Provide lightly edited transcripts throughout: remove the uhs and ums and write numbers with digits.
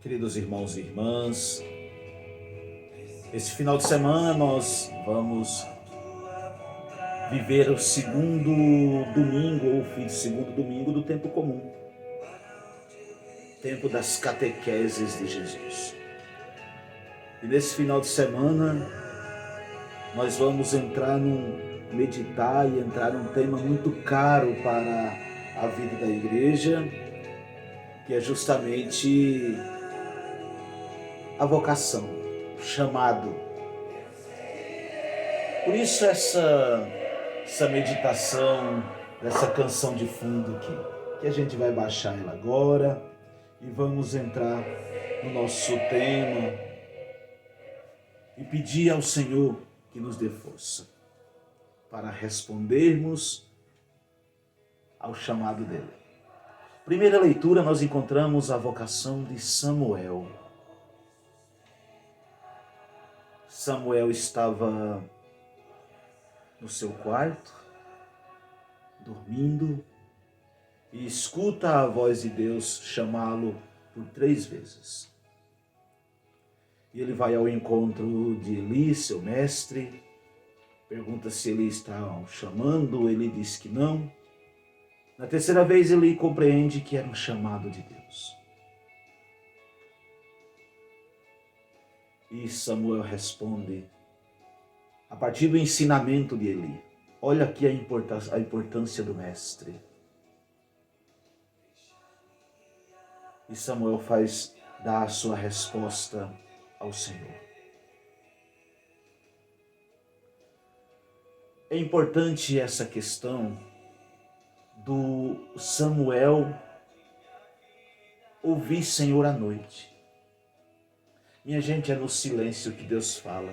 Queridos irmãos e irmãs, esse final de semana nós vamos viver o segundo domingo, ou o segundo domingo do tempo comum, tempo das catequeses de Jesus. E nesse final de semana nós vamos meditar e entrar num tema muito caro para a vida da igreja, que é justamente a vocação, o chamado. Por isso essa meditação, essa canção de fundo aqui, que a gente vai baixar ela agora e vamos entrar no nosso tema e pedir ao Senhor que nos dê força para respondermos ao chamado dele. Primeira leitura, nós encontramos a vocação de Samuel. Samuel estava no seu quarto, dormindo, e escuta a voz de Deus chamá-lo por 3 vezes. E ele vai ao encontro de Eli, seu mestre, pergunta se ele está o chamando, ele diz que não. Na 3ª vez ele compreende que era um chamado de Deus. E Samuel responde, a partir do ensinamento de Eli. Olha aqui a importância do mestre. E Samuel dá a sua resposta ao Senhor. É importante essa questão do Samuel ouvir Senhor à noite. Minha gente, é no silêncio que Deus fala.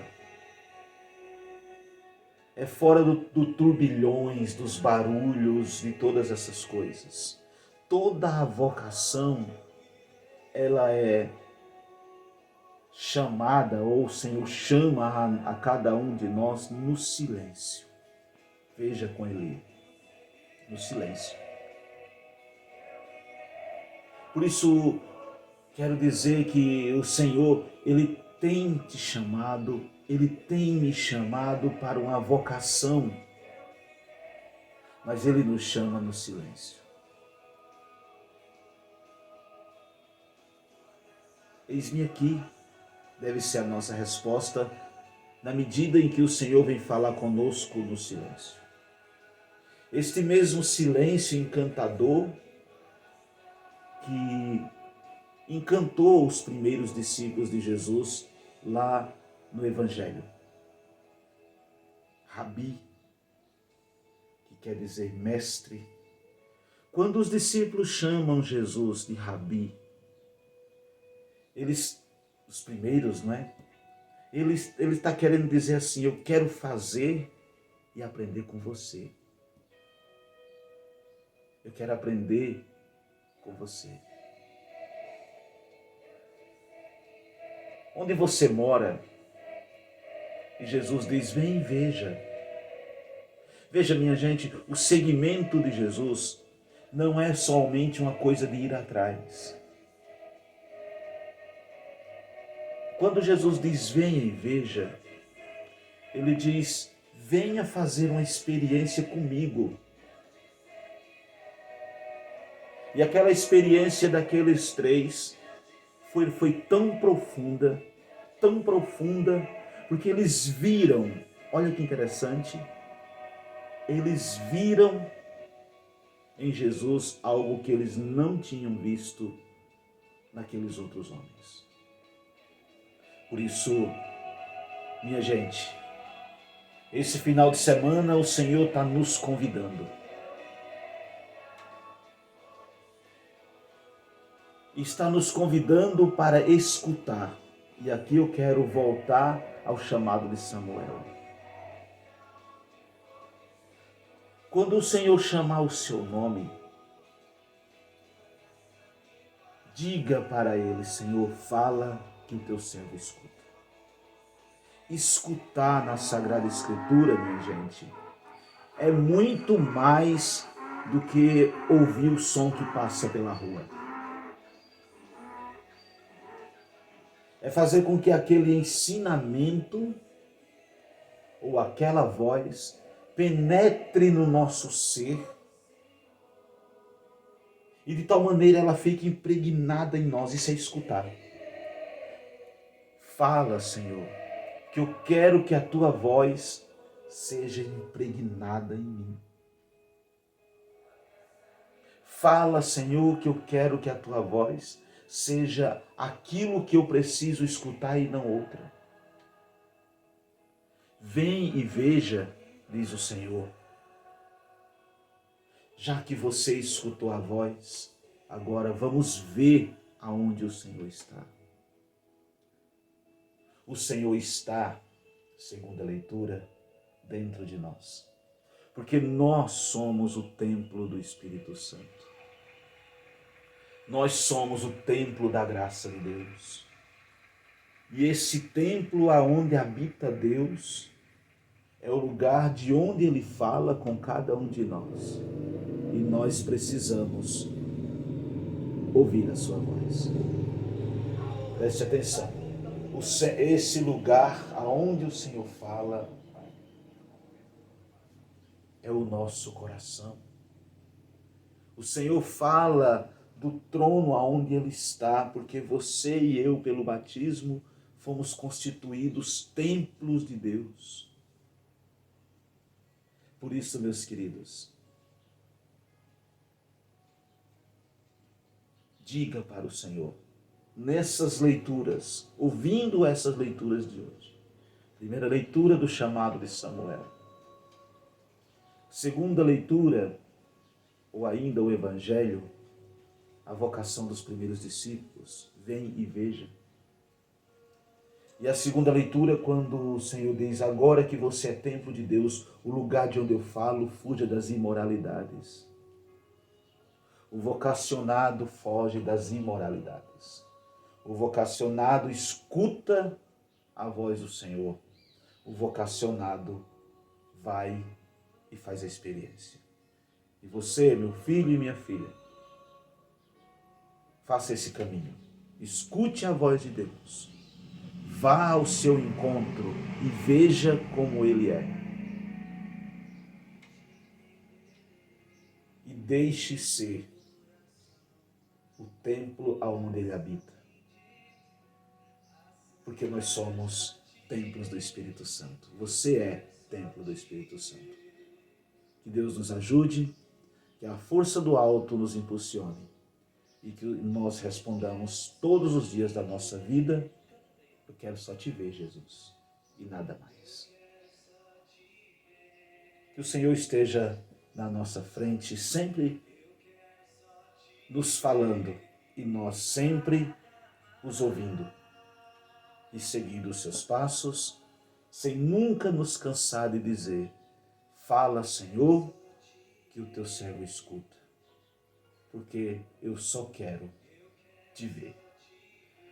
É fora do turbilhões, dos barulhos, de todas essas coisas. Toda a vocação, ela é chamada, ou o Senhor chama a cada um de nós no silêncio. Veja com Eli, no silêncio. Por isso, quero dizer que o Senhor, Ele tem te chamado, Ele tem me chamado para uma vocação, mas Ele nos chama no silêncio. Eis-me aqui, deve ser a nossa resposta, na medida em que o Senhor vem falar conosco no silêncio. Este mesmo silêncio encantador que encantou os primeiros discípulos de Jesus lá no Evangelho. Rabi, que quer dizer mestre. Quando os discípulos chamam Jesus de Rabi, os primeiros, não é? Ele está querendo dizer assim, eu quero fazer e aprender com você. Eu quero aprender com você. Onde você mora? E Jesus diz, vem e veja. Veja, minha gente, o seguimento de Jesus não é somente uma coisa de ir atrás. Quando Jesus diz, venha e veja, ele diz, venha fazer uma experiência comigo. E aquela experiência daqueles 3 foi tão profunda, porque eles viram, olha que interessante, eles viram em Jesus algo que eles não tinham visto naqueles outros homens. Por isso, minha gente, esse final de semana o Senhor está nos convidando. Está nos convidando para escutar. E aqui eu quero voltar ao chamado de Samuel. Quando o Senhor chamar o seu nome, diga para ele, Senhor, fala que o teu servo escuta. Escutar na Sagrada Escritura, minha gente, é muito mais do que ouvir o som que passa pela rua. É fazer com que aquele ensinamento ou aquela voz penetre no nosso ser e de tal maneira ela fique impregnada em nós. Isso é escutar. Fala, Senhor, que eu quero que a tua voz seja impregnada em mim. Fala, Senhor, que eu quero que a tua voz seja aquilo que eu preciso escutar e não outra. Vem e veja, diz o Senhor. Já que você escutou a voz, agora vamos ver aonde o Senhor está. O Senhor está, segundo a leitura, dentro de nós. Porque nós somos o templo do Espírito Santo. Nós somos o templo da graça de Deus. E esse templo aonde habita Deus é o lugar de onde Ele fala com cada um de nós. E nós precisamos ouvir a sua voz. Preste atenção. Esse lugar aonde o Senhor fala é o nosso coração. O Senhor fala do trono aonde Ele está, porque você e eu, pelo batismo, fomos constituídos templos de Deus. Por isso, meus queridos, diga para o Senhor, nessas leituras, ouvindo essas leituras de hoje. Primeira leitura do chamado de Samuel. Segunda leitura, ou ainda o Evangelho, a vocação dos primeiros discípulos. Vem e veja. E a segunda leitura, quando o Senhor diz, agora que você é templo de Deus, o lugar de onde eu falo, fuja das imoralidades. O vocacionado foge das imoralidades. O vocacionado escuta a voz do Senhor. O vocacionado vai e faz a experiência. E você, meu filho e minha filha, faça esse caminho. Escute a voz de Deus. Vá ao seu encontro e veja como Ele é. E deixe ser o templo aonde Ele habita. Porque nós somos templos do Espírito Santo. Você é templo do Espírito Santo. Que Deus nos ajude, que a força do alto nos impulsione e que nós respondamos todos os dias da nossa vida, eu quero só te ver, Jesus, e nada mais. Que o Senhor esteja na nossa frente, sempre nos falando e nós sempre os ouvindo e seguindo os seus passos, sem nunca nos cansar de dizer, fala, Senhor, que o teu servo escuta, porque eu só quero te ver.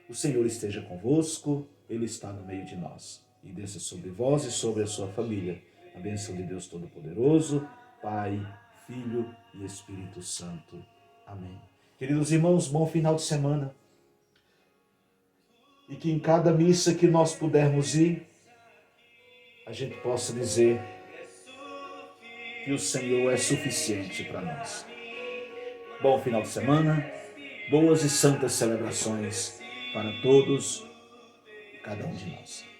O Senhor esteja convosco, Ele está no meio de nós. E desça sobre vós e sobre a sua família a bênção de Deus Todo-Poderoso, Pai, Filho e Espírito Santo. Amém. Queridos irmãos, bom final de semana. E que em cada missa que nós pudermos ir, a gente possa dizer que o Senhor é suficiente para nós. Bom final de semana, boas e santas celebrações para todos e cada um de nós.